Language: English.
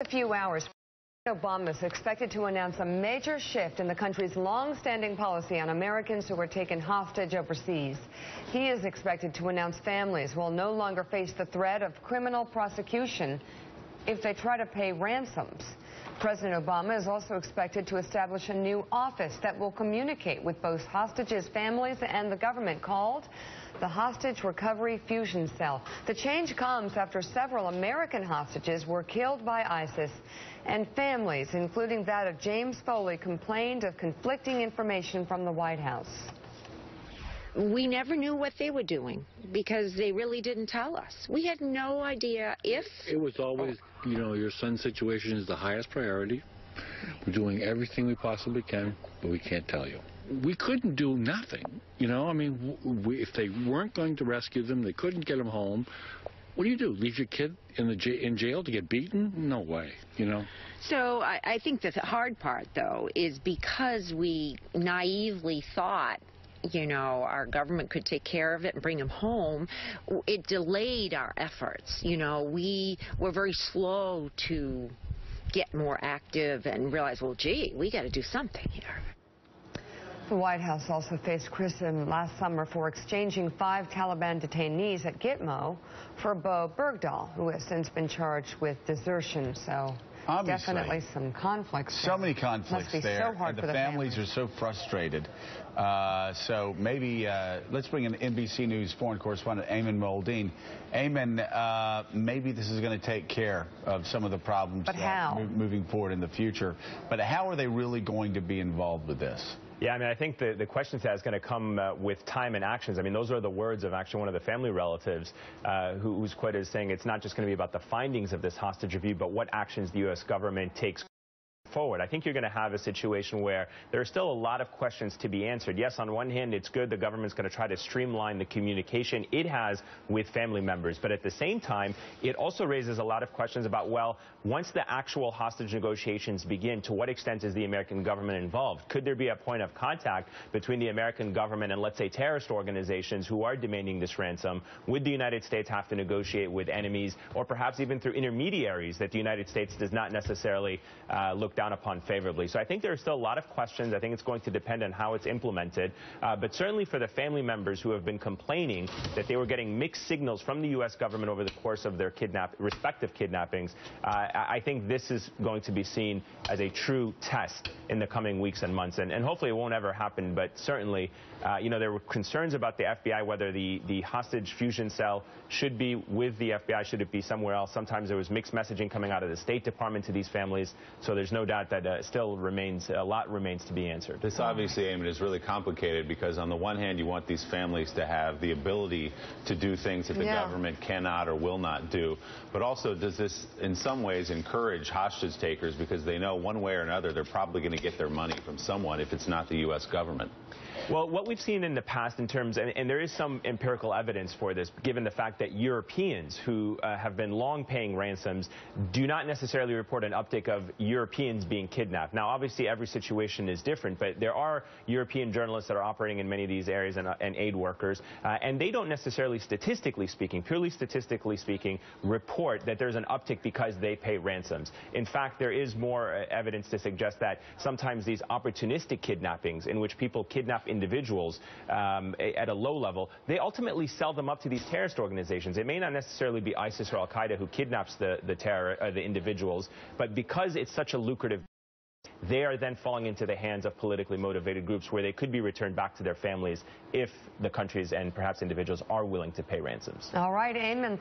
A few hours, President Obama is expected to announce a major shift in the country's long-standing policy on Americans who are taken hostage overseas. He is expected to announce families will no longer face the threat of criminal prosecution if they try to pay ransoms. President Obama is also expected to establish a new office that will communicate with both hostages' families and the government, called the Hostage Recovery Fusion Cell. The change comes after several American hostages were killed by ISIS, and families, including that of James Foley, complained of conflicting information from the White House. We never knew what they were doing because they really didn't tell us. We had no idea if... It was always, your son's situation is the highest priority. We're doing everything we possibly can, but we can't tell you. We couldn't do nothing, if they weren't going to rescue them, they couldn't get them home. What do? Leave your kid in jail to get beaten? No way, So I think that the hard part, though, is because we naively thought our government could take care of it and bring them home, it delayed our efforts. We were very slow to get more active and realize, well, gee, we got to do something here. The White House also faced criticism last summer for exchanging 5 Taliban detainees at Gitmo for Bo Bergdahl, who has since been charged with desertion. So obviously, definitely some conflicts. So many conflicts there. So hard and for the families are so frustrated. So maybe let's bring in NBC News foreign correspondent Ayman Moldeen. Ayman, maybe this is going to take care of some of the problems moving forward in the future. But how are they really going to be involved with this? Yeah, I think the question set is going to come with time and actions. Those are the words of actually one of the family relatives who's quoted as saying it's not just going to be about the findings of this hostage review, but what actions the U.S. government takes forward. I think you're going to have a situation where there are still a lot of questions to be answered. Yes, on one hand, it's good the government's going to try to streamline the communication it has with family members. But at the same time, it also raises a lot of questions about, well, once the actual hostage negotiations begin, to what extent is the American government involved? Could there be a point of contact between the American government and, let's say, terrorist organizations who are demanding this ransom? Would the United States have to negotiate with enemies, or perhaps even through intermediaries that the United States does not necessarily look down upon favorably? So I think there are still a lot of questions. I think it's going to depend on how it's implemented. But certainly for the family members who have been complaining that they were getting mixed signals from the U.S. government over the course of their respective kidnappings, I think this is going to be seen as a true test in the coming weeks and months. And hopefully it won't ever happen. But certainly, there were concerns about the FBI, whether the hostage fusion cell should be with the FBI, should it be somewhere else. Sometimes there was mixed messaging coming out of the State Department to these families. So there's no doubt that a lot remains to be answered. This obviously, Ayman, is really complicated because on the one hand, you want these families to have the ability to do things that the government cannot or will not do. But also, does this in some ways encourage hostage takers because they know one way or another they're probably going to get their money from someone if it's not the U.S. government? Well, what we've seen in the past in terms, and there is some empirical evidence for this, given the fact that Europeans who have been long paying ransoms do not necessarily report an uptick of Europeans being kidnapped. Now, obviously, every situation is different, but there are European journalists that are operating in many of these areas and aid workers, and they don't necessarily, purely statistically speaking, report that there's an uptick because they pay ransoms. In fact, there is more evidence to suggest that sometimes these opportunistic kidnappings in which people kidnap individuals at a low level, they ultimately sell them up to these terrorist organizations. It may not necessarily be ISIS or Al-Qaeda who kidnaps the individuals, but because it's such a lucrative, they are then falling into the hands of politically motivated groups where they could be returned back to their families if the countries and perhaps individuals are willing to pay ransoms. All right, Ayman.